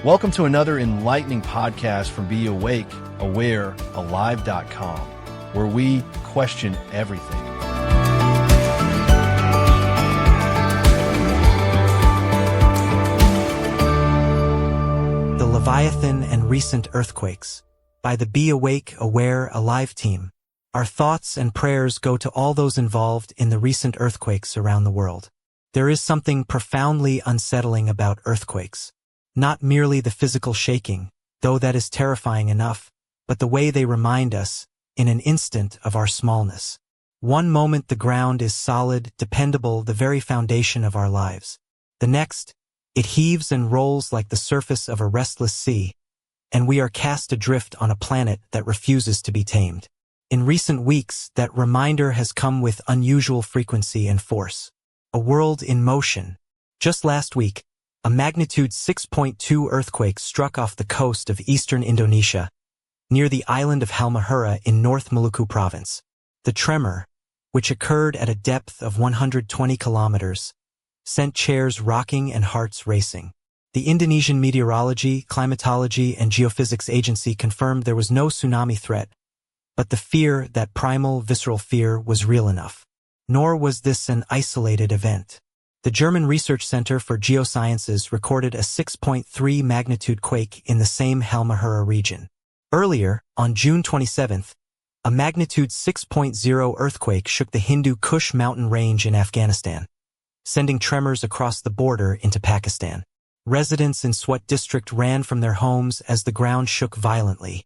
Welcome to another enlightening podcast from Be Awake, Aware, Alive.com, where we question everything. The Leviathan and Recent Earthquakes by the Be Awake, Aware, Alive team. Our thoughts and prayers go to all those involved in the recent earthquakes around the world. There is something profoundly unsettling about earthquakes. Not merely the physical shaking, though that is terrifying enough, but the way they remind us, in an instant, of our smallness. One moment the ground is solid, dependable, the very foundation of our lives. The next, it heaves and rolls like the surface of a restless sea, and we are cast adrift on a planet that refuses to be tamed. In recent weeks, that reminder has come with unusual frequency and force. A world in motion. Just last week, a magnitude 6.2 earthquake struck off the coast of eastern Indonesia, near the island of Halmahera in North Maluku province. The tremor, which occurred at a depth of 120 kilometers, sent chairs rocking and hearts racing. The Indonesian Meteorology, Climatology, and Geophysics Agency confirmed there was no tsunami threat, but the fear, that primal, visceral fear, was real enough. Nor was this an isolated event. The German Research Center for Geosciences recorded a 6.3 magnitude quake in the same Halmahera region. Earlier, on June 27th, a magnitude 6.0 earthquake shook the Hindu Kush mountain range in Afghanistan, sending tremors across the border into Pakistan. Residents in Swat district ran from their homes as the ground shook violently.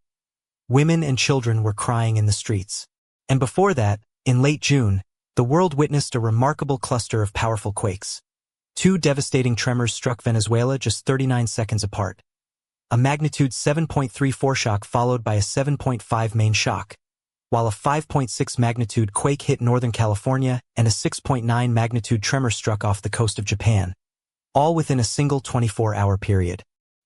Women and children were crying in the streets. And before that, in late June, the world witnessed a remarkable cluster of powerful quakes. Two devastating tremors struck Venezuela just 39 seconds apart. A magnitude 7.3 foreshock followed by a 7.5 main shock, while a 5.6 magnitude quake hit Northern California and a 6.9 magnitude tremor struck off the coast of Japan, all within a single 24-hour period.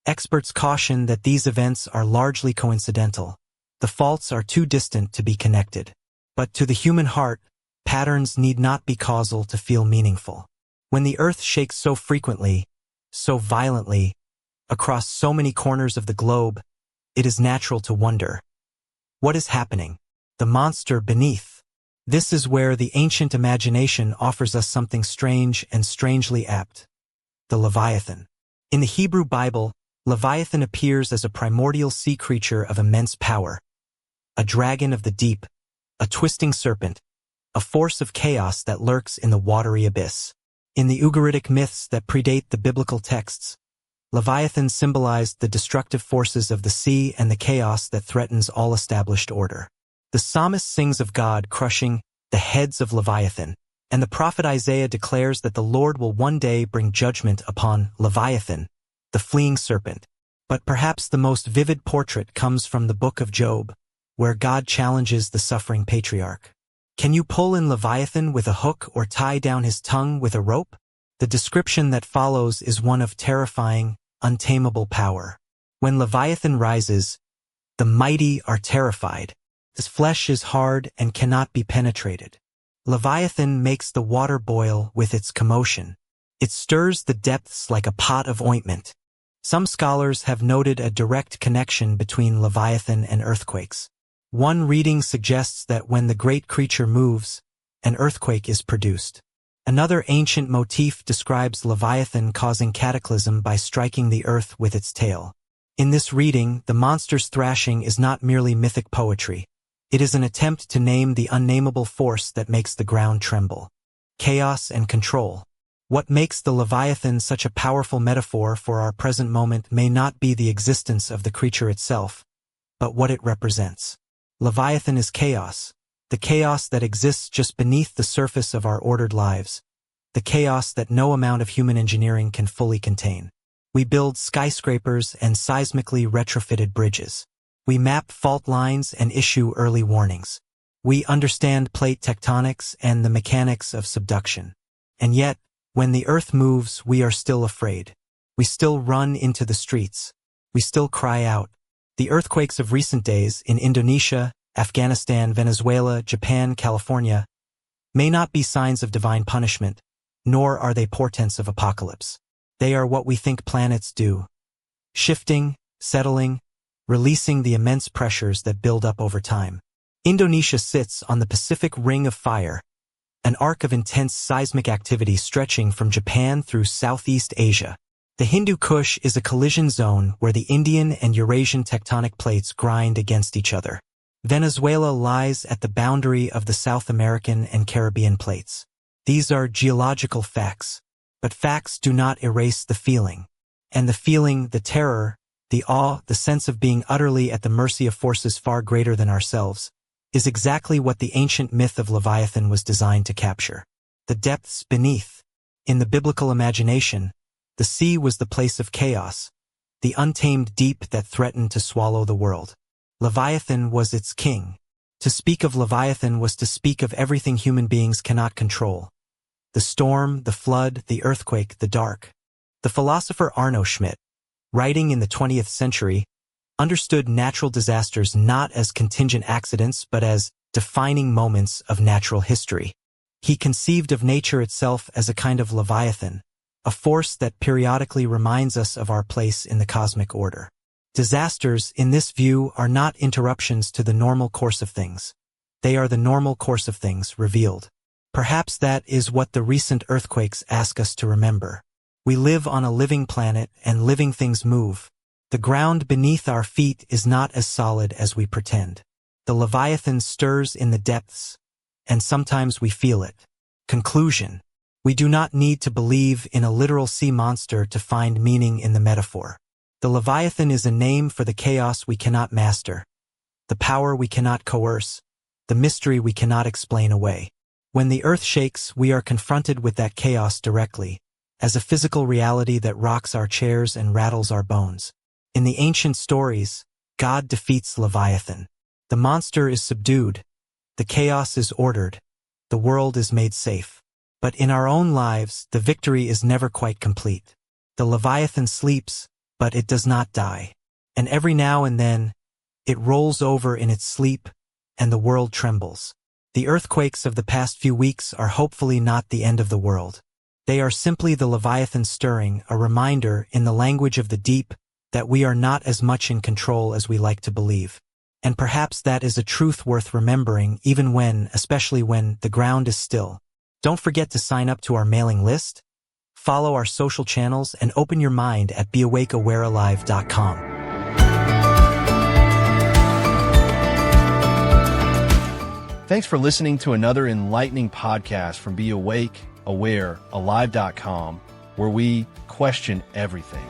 Experts caution that these events are largely coincidental. The faults are too distant to be connected. But to the human heart, patterns need not be causal to feel meaningful. When the earth shakes so frequently, so violently, across so many corners of the globe, it is natural to wonder, what is happening? The monster beneath. This is where the ancient imagination offers us something strange and strangely apt. The Leviathan. In the Hebrew Bible, Leviathan appears as a primordial sea creature of immense power, a dragon of the deep, a twisting serpent, a force of chaos that lurks in the watery abyss. In the Ugaritic myths that predate the biblical texts, Leviathan symbolized the destructive forces of the sea and the chaos that threatens all established order. The psalmist sings of God crushing the heads of Leviathan, and the prophet Isaiah declares that the Lord will one day bring judgment upon Leviathan, the fleeing serpent. But perhaps the most vivid portrait comes from the book of Job, where God challenges the suffering patriarch. Can you pull in Leviathan with a hook or tie down his tongue with a rope? The description that follows is one of terrifying, untamable power. When Leviathan rises, the mighty are terrified. His flesh is hard and cannot be penetrated. Leviathan makes the water boil with its commotion. It stirs the depths like a pot of ointment. Some scholars have noted a direct connection between Leviathan and earthquakes. One reading suggests that when the great creature moves, an earthquake is produced. Another ancient motif describes Leviathan causing cataclysm by striking the earth with its tail. In this reading, the monster's thrashing is not merely mythic poetry. It is an attempt to name the unnamable force that makes the ground tremble. Chaos and control. What makes the Leviathan such a powerful metaphor for our present moment may not be the existence of the creature itself, but what it represents. Leviathan is chaos, the chaos that exists just beneath the surface of our ordered lives, the chaos that no amount of human engineering can fully contain. We build skyscrapers and seismically retrofitted bridges. We map fault lines and issue early warnings. We understand plate tectonics and the mechanics of subduction. And yet, when the earth moves, we are still afraid. We still run into the streets. We still cry out. The earthquakes of recent days in Indonesia, Afghanistan, Venezuela, Japan, California may not be signs of divine punishment, nor are they portents of apocalypse. They are what we think planets do. shifting, settling, releasing the immense pressures that build up over time. Indonesia sits on the Pacific Ring of Fire, an arc of intense seismic activity stretching from Japan through Southeast Asia. The Hindu Kush is a collision zone where the Indian and Eurasian tectonic plates grind against each other. Venezuela lies at the boundary of the South American and Caribbean plates. These are geological facts, but facts do not erase the feeling. And the feeling, the terror, the awe, the sense of being utterly at the mercy of forces far greater than ourselves, is exactly what the ancient myth of Leviathan was designed to capture. The depths beneath. In the biblical imagination, the sea was the place of chaos, the untamed deep that threatened to swallow the world. Leviathan was its king. To speak of Leviathan was to speak of everything human beings cannot control. The storm, the flood, the earthquake, the dark. The philosopher Arno Schmidt, writing in the 20th century, understood natural disasters not as contingent accidents but as defining moments of natural history. He conceived of nature itself as a kind of Leviathan, a force that periodically reminds us of our place in the cosmic order. Disasters, in this view, are not interruptions to the normal course of things. They are the normal course of things revealed. Perhaps that is what the recent earthquakes ask us to remember. We live on a living planet and living things move. The ground beneath our feet is not as solid as we pretend. The Leviathan stirs in the depths, and sometimes we feel it. Conclusion. We do not need to believe in a literal sea monster to find meaning in the metaphor. The Leviathan is a name for the chaos we cannot master, the power we cannot coerce, the mystery we cannot explain away. When the earth shakes, we are confronted with that chaos directly, as a physical reality that rocks our chairs and rattles our bones. In the ancient stories, God defeats Leviathan. The monster is subdued, the chaos is ordered, the world is made safe. But in our own lives, the victory is never quite complete. The Leviathan sleeps, but it does not die. And every now and then, it rolls over in its sleep, and the world trembles. The earthquakes of the past few weeks are hopefully not the end of the world. They are simply the Leviathan stirring, a reminder, in the language of the deep, that we are not as much in control as we like to believe. And perhaps that is a truth worth remembering even when, especially when, the ground is still. Don't forget to sign up to our mailing list, follow our social channels, and open your mind at beawakeawarealive.com. Thanks for listening to another enlightening podcast from Be Awake, Aware, Alive.com, where we question everything.